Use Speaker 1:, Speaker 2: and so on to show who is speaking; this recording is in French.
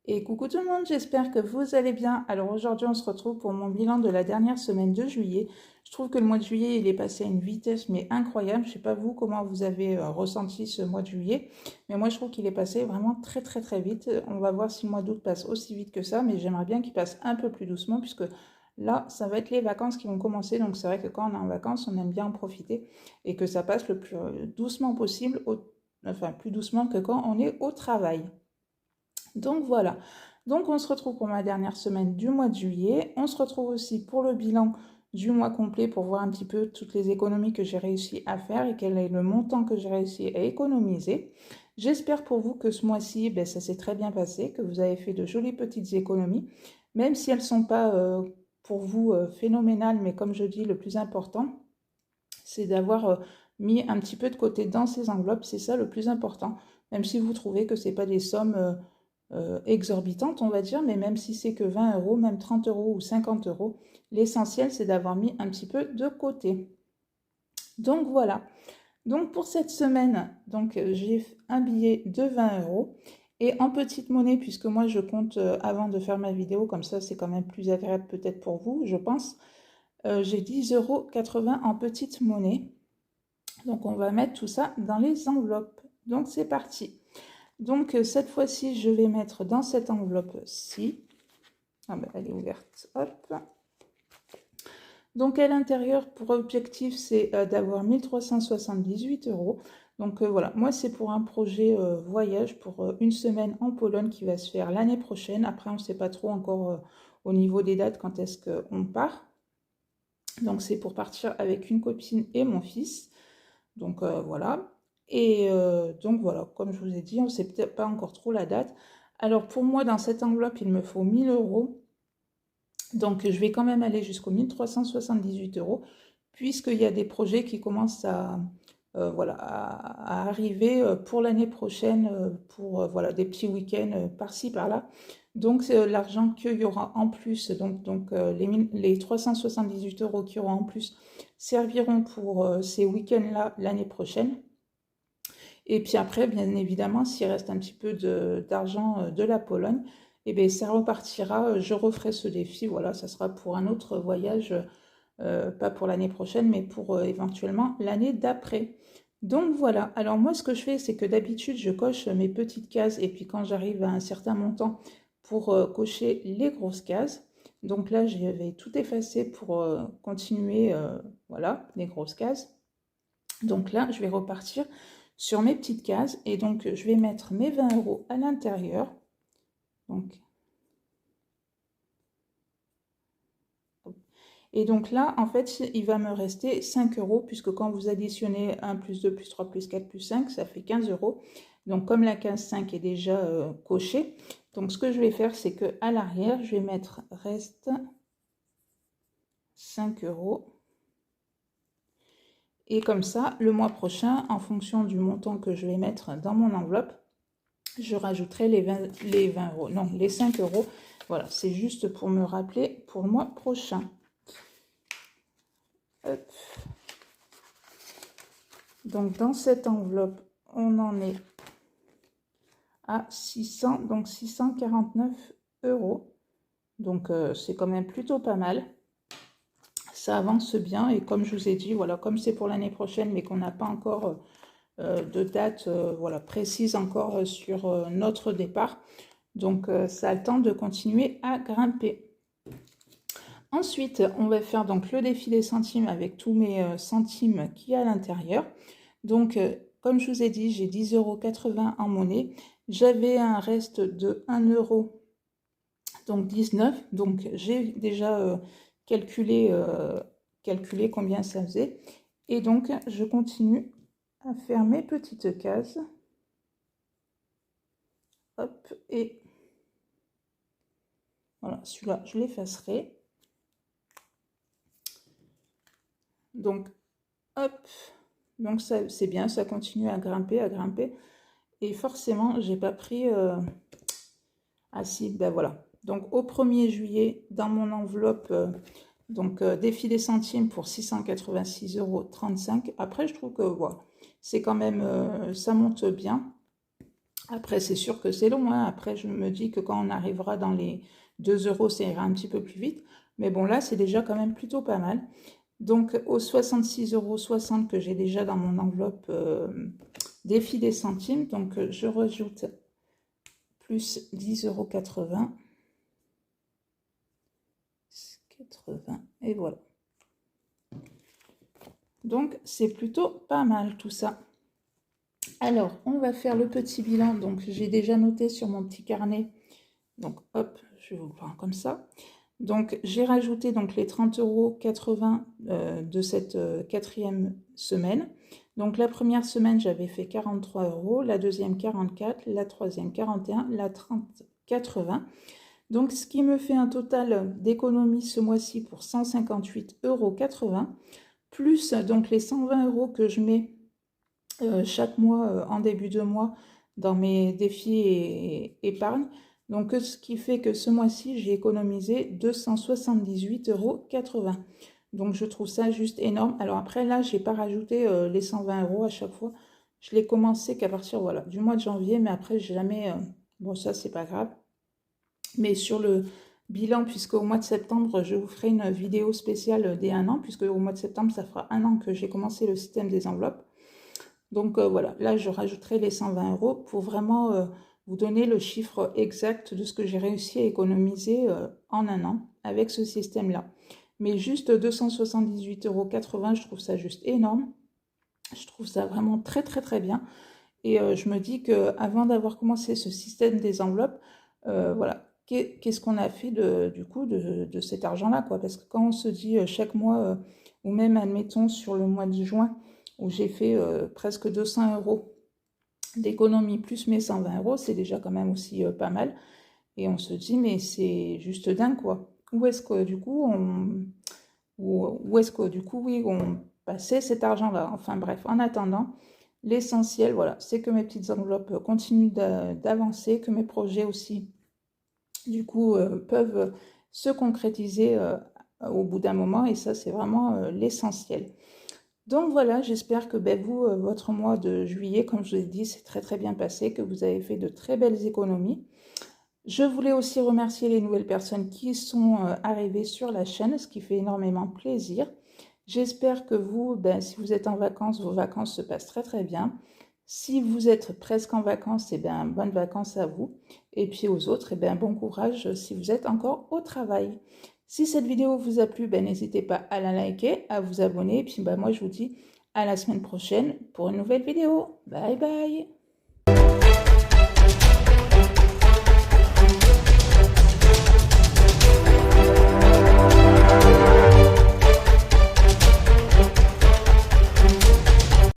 Speaker 1: Et coucou tout le monde, j'espère que vous allez bien. Alors aujourd'hui, on se retrouve pour mon bilan de la dernière semaine de juillet. Je trouve que le mois de juillet, il est passé à une vitesse mais incroyable. Je sais pas vous comment vous avez ressenti ce mois de juillet, mais moi je trouve qu'il est passé vraiment très très très vite. On va voir si le mois d'août passe aussi vite que ça, mais j'aimerais bien qu'il passe un peu plus doucement puisque là, ça va être les vacances qui vont commencer. Donc c'est vrai que quand on est en vacances, on aime bien en profiter et que ça passe le plus doucement possible, enfin plus doucement que quand on est au travail. Donc voilà. Donc on se retrouve pour ma dernière semaine du mois de juillet. On se retrouve aussi pour le bilan du mois complet pour voir un petit peu toutes les économies que j'ai réussi à faire et quel est le montant que j'ai réussi à économiser. J'espère pour vous que ce mois-ci, ben, ça s'est très bien passé, que vous avez fait de jolies petites économies, même si elles ne sont pas pour vous phénoménales, mais comme je dis, le plus important, c'est d'avoir mis un petit peu de côté dans ces enveloppes, c'est ça le plus important, même si vous trouvez que ce n'est pas des sommes exorbitante, on va dire, mais même si c'est que 20 euros, même 30 euros ou 50 euros, l'essentiel c'est d'avoir mis un petit peu de côté. Donc voilà. Donc pour cette semaine, donc j'ai un billet de 20 euros et en petite monnaie, puisque moi je compte avant de faire ma vidéo, comme ça c'est quand même plus agréable peut-être pour vous, je pense. J'ai 10,80 € en petite monnaie. Donc on va mettre tout ça dans les enveloppes. Donc c'est parti. Donc cette fois-ci, je vais mettre dans cette enveloppe-ci. Ah ben, elle est ouverte. Hop. Donc à l'intérieur, pour objectif, c'est d'avoir 1378 euros. Donc voilà, moi c'est pour un projet voyage pour une semaine en Pologne qui va se faire l'année prochaine. Après, on ne sait pas trop encore au niveau des dates quand est-ce qu'on part. Donc c'est pour partir avec une copine et mon fils. Donc voilà. Et donc voilà, comme je vous ai dit, on ne sait peut-être pas encore trop la date. Alors pour moi, dans cette enveloppe, il me faut 1000 euros. Donc je vais quand même aller jusqu'aux 1378 euros, puisqu'il y a des projets qui commencent voilà, à arriver pour l'année prochaine, pour voilà, des petits week-ends par-ci, par-là. Donc l'argent qu'il y aura en plus, les 378 euros qu'il y aura en plus, serviront pour ces week-ends-là l'année prochaine. Et puis après, bien évidemment, s'il reste un petit peu d'argent de la Pologne, eh bien, ça repartira. Je referai ce défi. Voilà, ça sera pour un autre voyage, pas pour l'année prochaine, mais pour éventuellement l'année d'après. Donc voilà. Alors moi, ce que je fais, c'est que d'habitude, je coche mes petites cases et puis quand j'arrive à un certain montant pour cocher les grosses cases. Donc là, je vais tout effacer pour continuer, voilà, les grosses cases. Donc là, je vais repartir sur mes petites cases et donc je vais mettre mes 20 euros à l'intérieur. Donc, et donc là, en fait, il va me rester 5 euros puisque quand vous additionnez 1 plus 2 plus 3 plus 4 plus 5, ça fait 15 euros. Donc comme la case 5 est déjà cochée, donc ce que je vais faire, c'est que à l'arrière, je vais mettre reste 5 euros. Et comme ça, le mois prochain, en fonction du montant que je vais mettre dans mon enveloppe, je rajouterai les 20 euros. Non, les 5 euros. Voilà, c'est juste pour me rappeler pour le mois prochain. Hop. Donc, dans cette enveloppe, on en est à 600, donc 649 euros. Donc, c'est quand même plutôt pas mal. Ça avance bien. Et comme je vous ai dit, voilà, comme c'est pour l'année prochaine, mais qu'on n'a pas encore de date voilà, précise encore sur notre départ. Donc, ça a le temps de continuer à grimper. Ensuite, on va faire donc le défi des centimes avec tous mes centimes qui y a à l'intérieur. Donc, comme je vous ai dit, j'ai 10,80 € en monnaie. J'avais un reste de 1 euro, donc 19. Donc, j'ai déjà calculé combien ça faisait. Et donc, je continue à faire mes petites cases. Hop, et voilà, celui-là, je l'effacerai. Donc, hop, donc ça, c'est bien, ça continue à grimper, Et forcément, j'ai pas pris... Ah si, ben voilà. Donc, au 1er juillet, dans mon enveloppe, défi des centimes pour 686,35 €. Après, je trouve que voilà, c'est quand même... ça monte bien. Après, c'est sûr que c'est long, hein. Après, je me dis que quand on arrivera dans les 2 euros, ça ira un petit peu plus vite. Mais bon, là, c'est déjà quand même plutôt pas mal. Donc, aux 66,60 € que j'ai déjà dans mon enveloppe défi des centimes, donc je rajoute plus 10,80 €. 80, et voilà. Donc, c'est plutôt pas mal tout ça. Alors, on va faire le petit bilan. Donc, j'ai déjà noté sur mon petit carnet. Donc, hop, je vais vous le prendre comme ça. Donc, j'ai rajouté donc les 30,80 € de cette quatrième semaine. Donc, la première semaine, j'avais fait 43 €, la deuxième 44, la troisième 41, la 30, 80. Donc, ce qui me fait un total d'économie ce mois-ci pour 158,80 €, plus donc les 120 € que je mets chaque mois en début de mois dans mes défis et épargne. Donc, ce qui fait que ce mois-ci, j'ai économisé 278,80 €. Donc, je trouve ça juste énorme. Alors après, là, je n'ai pas rajouté les 120 € à chaque fois. Je l'ai commencé qu'à partir voilà, du mois de janvier, mais après, j'ai jamais... bon, ça, c'est pas grave. Mais sur le bilan, puisque au mois de septembre, je vous ferai une vidéo spéciale dès 1 an, puisque au mois de septembre, ça fera 1 an que j'ai commencé le système des enveloppes. Donc voilà, là, je rajouterai les 120 € pour vraiment vous donner le chiffre exact de ce que j'ai réussi à économiser en 1 an avec ce système-là. Mais juste 278,80 €, je trouve ça juste énorme. Je trouve ça vraiment très très très bien. Et je me dis qu'avant d'avoir commencé ce système des enveloppes, voilà, qu'est-ce qu'on a fait du coup de cet argent-là, quoi. Parce que quand on se dit chaque mois, ou même admettons sur le mois de juin, où j'ai fait presque 200 € d'économie plus mes 120 €, c'est déjà quand même aussi pas mal. Et on se dit, mais c'est juste dingue, quoi. Où est-ce que du coup où est-ce que du coup, oui, on passait cet argent-là? Enfin bref, en attendant, l'essentiel, voilà, c'est que mes petites enveloppes continuent d'avancer, que mes projets aussi, du coup, peuvent se concrétiser au bout d'un moment. Et ça, c'est vraiment l'essentiel. Donc voilà, j'espère que vous, votre mois de juillet, comme je vous ai dit, c'est très très bien passé, que vous avez fait de très belles économies. Je voulais aussi remercier les nouvelles personnes qui sont arrivées sur la chaîne, ce qui fait énormément plaisir. J'espère que vous, si vous êtes en vacances, vos vacances se passent très très bien. Si vous êtes presque en vacances, bonnes vacances à vous. Et puis aux autres, bon courage si vous êtes encore au travail. Si cette vidéo vous a plu, n'hésitez pas à la liker, à vous abonner. Et puis moi, je vous dis à la semaine prochaine pour une nouvelle vidéo. Bye bye!